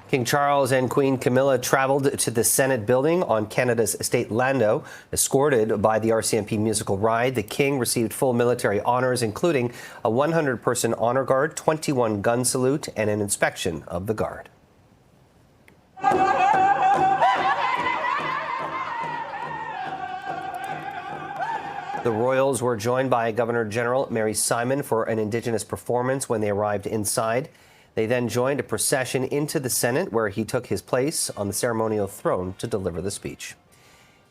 King Charles and Queen Camilla traveled to the Senate building on Canada's Estate Landau. Escorted by the RCMP musical ride, the King received full military honors, including a 100-person honor guard, 21 gun salute, and an inspection of the guard. The royals were joined by Governor General Mary Simon for an Indigenous performance when they arrived inside. They then joined a procession into the Senate, where he took his place on the ceremonial throne to deliver the speech.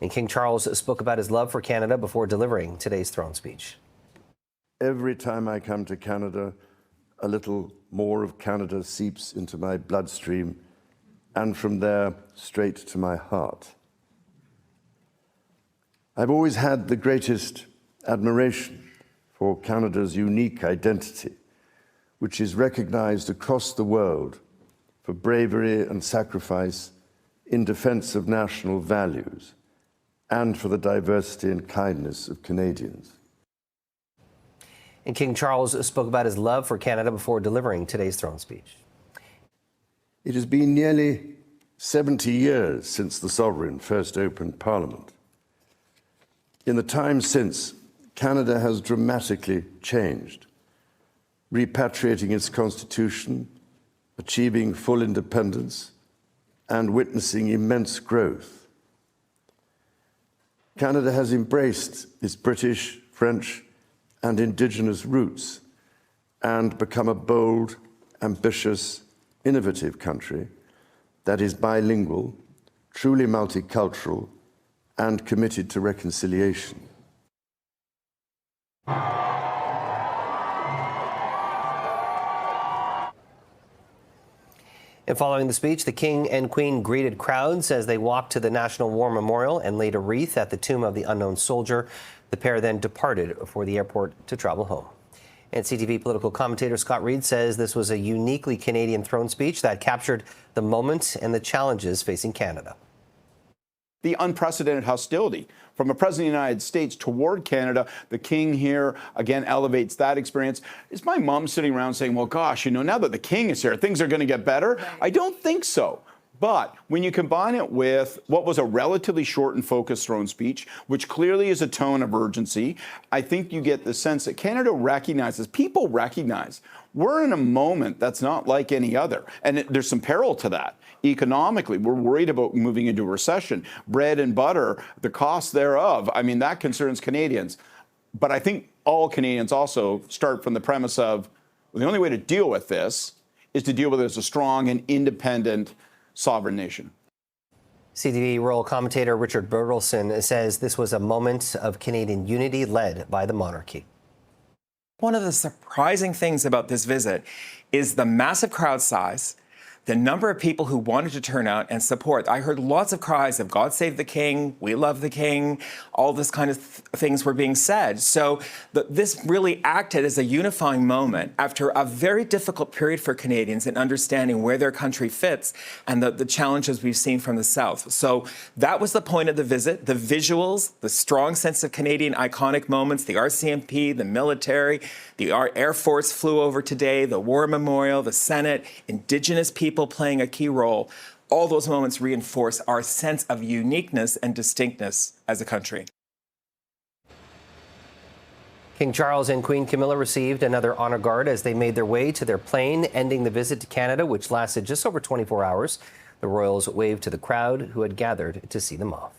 And King Charles spoke about his love for Canada before delivering today's throne speech. Every time I come to Canada, a little more of Canada seeps into my bloodstream, and from there straight to my heart. I've always had the greatest admiration for Canada's unique identity, which is recognized across the world for bravery and sacrifice in defense of national values and for the diversity and kindness of Canadians. And King Charles spoke about his love for Canada before delivering today's throne speech. It has been nearly 70 years since the Sovereign first opened Parliament. In the time since, Canada has dramatically changed, repatriating its constitution, achieving full independence, and witnessing immense growth. Canada has embraced its British, French, and Indigenous roots and become a bold, ambitious, innovative country that is bilingual, truly multicultural, and committed to reconciliation. And following the speech, the King and Queen greeted crowds as they walked to the National War Memorial and laid a wreath at the tomb of the unknown soldier. The pair then departed for the airport to travel home. And CTV political commentator Scott Reed says this was a uniquely Canadian throne speech that captured the moment and the challenges facing Canada. The unprecedented hostility from a president of the United States toward Canada. The King here, again, elevates that experience. Is my mom sitting around saying, well, gosh, now that the King is here, things are going to get better? Right. I don't think so. But when you combine it with what was a relatively short and focused throne speech, which clearly is a tone of urgency, I think you get the sense that Canada recognizes, people recognize, we're in a moment that's not like any other. And there's some peril to that. Economically, we're worried about moving into a recession. Bread and butter, the cost thereof, that concerns Canadians. But I think all Canadians also start from the premise of, well, the only way to deal with this is to deal with it as a strong and independent sovereign nation. CTV royal commentator Richard Bertelson says this was a moment of Canadian unity led by the monarchy. One of the surprising things about this visit is the massive crowd size, the number of people who wanted to turn out and support. I heard lots of cries of God save the King, we love the King, all this kind of things were being said. So this really acted as a unifying moment after a very difficult period for Canadians in understanding where their country fits and the challenges we've seen from the South. So that was the point of the visit, the visuals, the strong sense of Canadian iconic moments, the RCMP, the military, the Air Force flew over today, the War Memorial, the Senate, Indigenous people playing a key role. All those moments reinforce our sense of uniqueness and distinctness as a country. King Charles and Queen Camilla received another honor guard as they made their way to their plane, ending the visit to Canada, which lasted just over 24 hours. The royals waved to the crowd who had gathered to see them off.